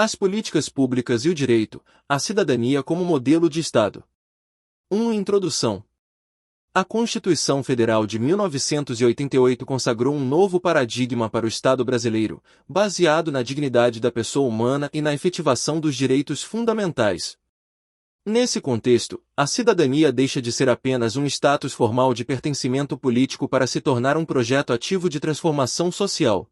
As políticas públicas e o direito, a cidadania como modelo de Estado. Introdução. A Constituição Federal de 1988 consagrou um novo paradigma para o Estado brasileiro, baseado na dignidade da pessoa humana e na efetivação dos direitos fundamentais. Nesse contexto, a cidadania deixa de ser apenas um status formal de pertencimento político para se tornar um projeto ativo de transformação social.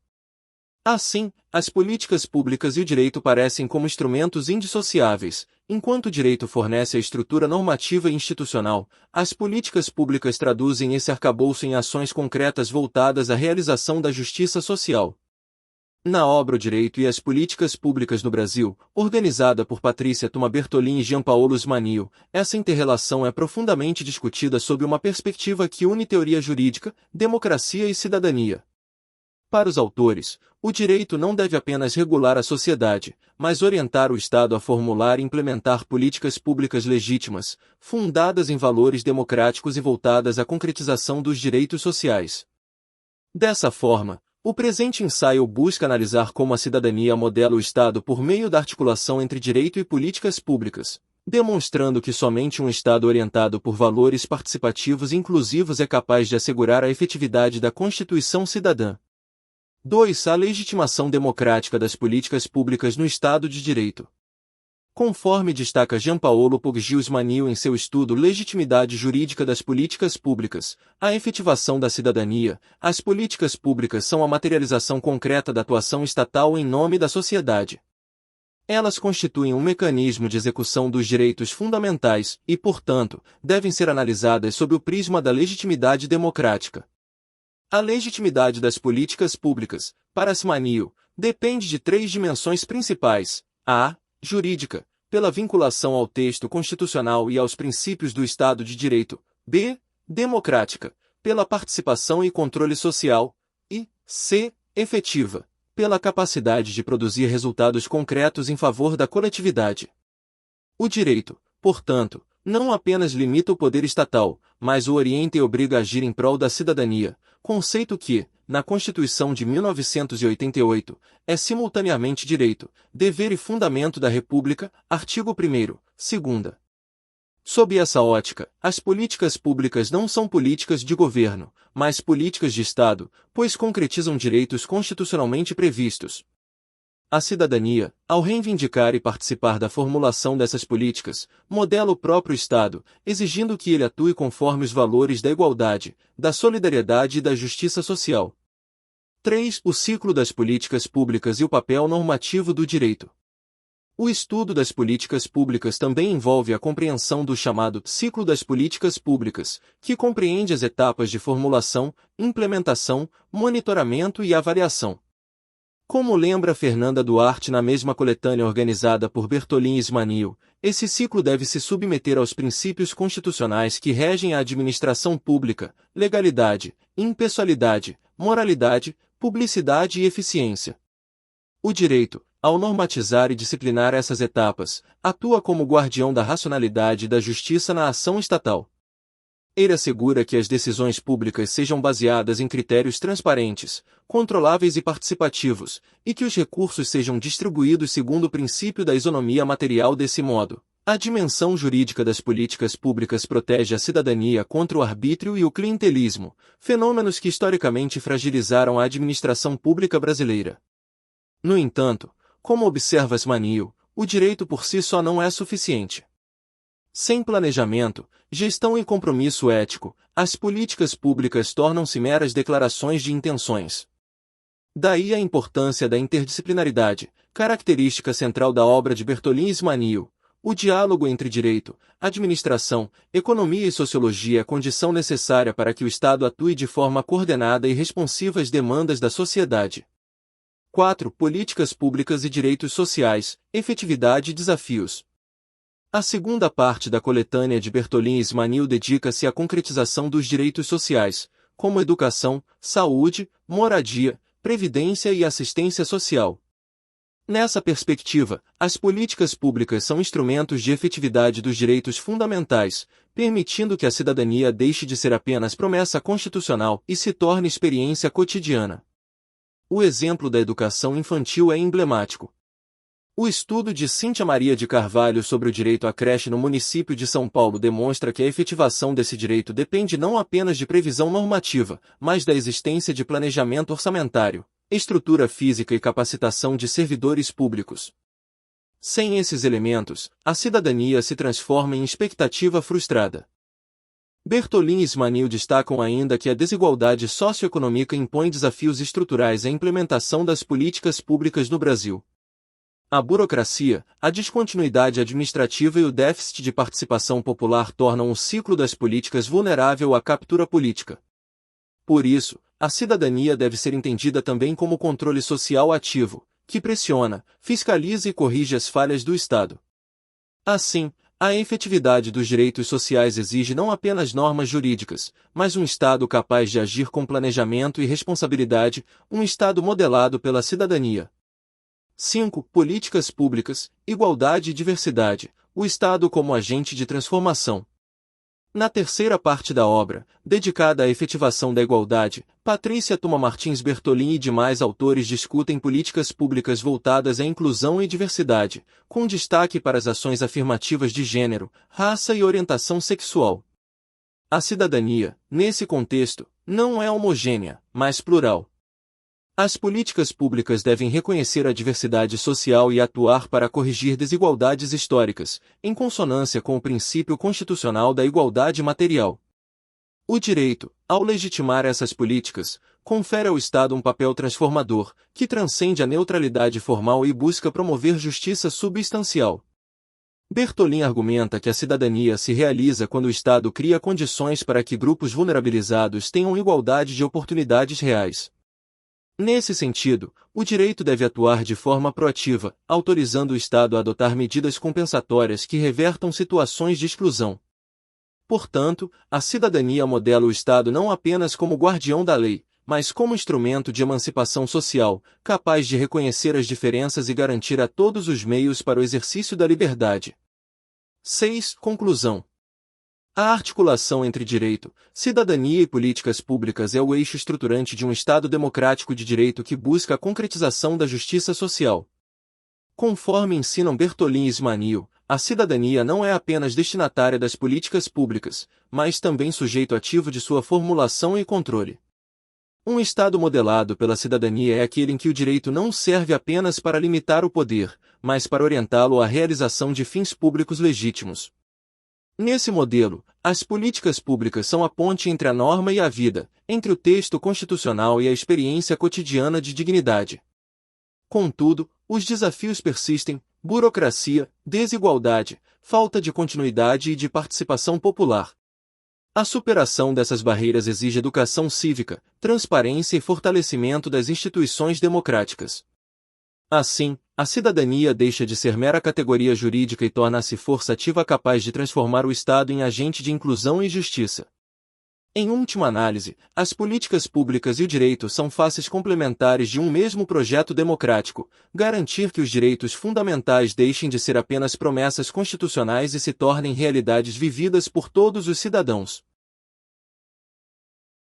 Assim, as políticas públicas e o direito parecem como instrumentos indissociáveis. Enquanto o direito fornece a estrutura normativa e institucional, as políticas públicas traduzem esse arcabouço em ações concretas voltadas à realização da justiça social. Na obra O Direito e as Políticas Públicas no Brasil, organizada por Patrícia Tuma Bertolin e Jean Paolo Smanio, essa interrelação é profundamente discutida sob uma perspectiva que une teoria jurídica, democracia e cidadania. Para os autores, o direito não deve apenas regular a sociedade, mas orientar o Estado a formular e implementar políticas públicas legítimas, fundadas em valores democráticos e voltadas à concretização dos direitos sociais. Dessa forma, o presente ensaio busca analisar como a cidadania modela o Estado por meio da articulação entre direito e políticas públicas, demonstrando que somente um Estado orientado por valores participativos e inclusivos é capaz de assegurar a efetividade da Constituição cidadã. 2. A legitimação democrática das políticas públicas no Estado de Direito. Conforme destaca Jean Paolo Poggio Smanio em seu estudo Legitimidade Jurídica das Políticas Públicas, a efetivação da cidadania, as políticas públicas são a materialização concreta da atuação estatal em nome da sociedade. Elas constituem um mecanismo de execução dos direitos fundamentais e, portanto, devem ser analisadas sob o prisma da legitimidade democrática. A legitimidade das políticas públicas, para Smanio, depende de três dimensões principais: a. Jurídica, pela vinculação ao texto constitucional e aos princípios do Estado de Direito; b. Democrática, pela participação e controle social; e c. Efetiva, pela capacidade de produzir resultados concretos em favor da coletividade. O direito, portanto, não apenas limita o poder estatal, mas o orienta e obriga a agir em prol da cidadania, conceito que, na Constituição de 1988, é simultaneamente direito, dever e fundamento da República, artigo 1º, 2º. Sob essa ótica, as políticas públicas não são políticas de governo, mas políticas de Estado, pois concretizam direitos constitucionalmente previstos. A cidadania, ao reivindicar e participar da formulação dessas políticas, modela o próprio Estado, exigindo que ele atue conforme os valores da igualdade, da solidariedade e da justiça social. 3. O ciclo das políticas públicas e o papel normativo do direito. O estudo das políticas públicas também envolve a compreensão do chamado ciclo das políticas públicas, que compreende as etapas de formulação, implementação, monitoramento e avaliação. Como lembra Fernanda Duarte na mesma coletânea organizada por Bertolin e Smanio, esse ciclo deve se submeter aos princípios constitucionais que regem a administração pública: legalidade, impessoalidade, moralidade, publicidade e eficiência. O direito, ao normatizar e disciplinar essas etapas, atua como guardião da racionalidade e da justiça na ação estatal. Ele assegura que as decisões públicas sejam baseadas em critérios transparentes, controláveis e participativos, e que os recursos sejam distribuídos segundo o princípio da isonomia material. Desse modo, a dimensão jurídica das políticas públicas protege a cidadania contra o arbítrio e o clientelismo, fenômenos que historicamente fragilizaram a administração pública brasileira. No entanto, como observa Smanio, o direito por si só não é suficiente. Sem planejamento, gestão e compromisso ético, as políticas públicas tornam-se meras declarações de intenções. Daí a importância da interdisciplinaridade, característica central da obra de Bertolin e Smanio. O diálogo entre direito, administração, economia e sociologia é condição necessária para que o Estado atue de forma coordenada e responsiva às demandas da sociedade. 4. Políticas públicas e direitos sociais, efetividade e desafios. A segunda parte da coletânea de Bertolin e Smanio dedica-se à concretização dos direitos sociais, como educação, saúde, moradia, previdência e assistência social. Nessa perspectiva, as políticas públicas são instrumentos de efetividade dos direitos fundamentais, permitindo que a cidadania deixe de ser apenas promessa constitucional e se torne experiência cotidiana. O exemplo da educação infantil é emblemático. O estudo de Cíntia Maria de Carvalho sobre o direito à creche no município de São Paulo demonstra que a efetivação desse direito depende não apenas de previsão normativa, mas da existência de planejamento orçamentário, estrutura física e capacitação de servidores públicos. Sem esses elementos, a cidadania se transforma em expectativa frustrada. Bertolin e Ismail destacam ainda que a desigualdade socioeconômica impõe desafios estruturais à implementação das políticas públicas no Brasil. A burocracia, a descontinuidade administrativa e o déficit de participação popular tornam o ciclo das políticas vulnerável à captura política. Por isso, a cidadania deve ser entendida também como controle social ativo, que pressiona, fiscaliza e corrige as falhas do Estado. Assim, a efetividade dos direitos sociais exige não apenas normas jurídicas, mas um Estado capaz de agir com planejamento e responsabilidade, um Estado modelado pela cidadania. 5. Políticas públicas, igualdade e diversidade, o Estado como agente de transformação. Na terceira parte da obra, dedicada à efetivação da igualdade, Patrícia Tuma Martins Bertolin e demais autores discutem políticas públicas voltadas à inclusão e diversidade, com destaque para as ações afirmativas de gênero, raça e orientação sexual. A cidadania, nesse contexto, não é homogênea, mas plural. As políticas públicas devem reconhecer a diversidade social e atuar para corrigir desigualdades históricas, em consonância com o princípio constitucional da igualdade material. O direito, ao legitimar essas políticas, confere ao Estado um papel transformador, que transcende a neutralidade formal e busca promover justiça substancial. Bertolin argumenta que a cidadania se realiza quando o Estado cria condições para que grupos vulnerabilizados tenham igualdade de oportunidades reais. Nesse sentido, o direito deve atuar de forma proativa, autorizando o Estado a adotar medidas compensatórias que revertam situações de exclusão. Portanto, a cidadania modela o Estado não apenas como guardião da lei, mas como instrumento de emancipação social, capaz de reconhecer as diferenças e garantir a todos os meios para o exercício da liberdade. 6. Conclusão. A articulação entre direito, cidadania e políticas públicas é o eixo estruturante de um Estado democrático de direito que busca a concretização da justiça social. Conforme ensinam Bertolin e Ismail, a cidadania não é apenas destinatária das políticas públicas, mas também sujeito ativo de sua formulação e controle. Um Estado modelado pela cidadania é aquele em que o direito não serve apenas para limitar o poder, mas para orientá-lo à realização de fins públicos legítimos. Nesse modelo, as políticas públicas são a ponte entre a norma e a vida, entre o texto constitucional e a experiência cotidiana de dignidade. Contudo, os desafios persistem: burocracia, desigualdade, falta de continuidade e de participação popular. A superação dessas barreiras exige educação cívica, transparência e fortalecimento das instituições democráticas. Assim, a cidadania deixa de ser mera categoria jurídica e torna-se força ativa capaz de transformar o Estado em agente de inclusão e justiça. Em última análise, as políticas públicas e o direito são faces complementares de um mesmo projeto democrático: garantir que os direitos fundamentais deixem de ser apenas promessas constitucionais e se tornem realidades vividas por todos os cidadãos.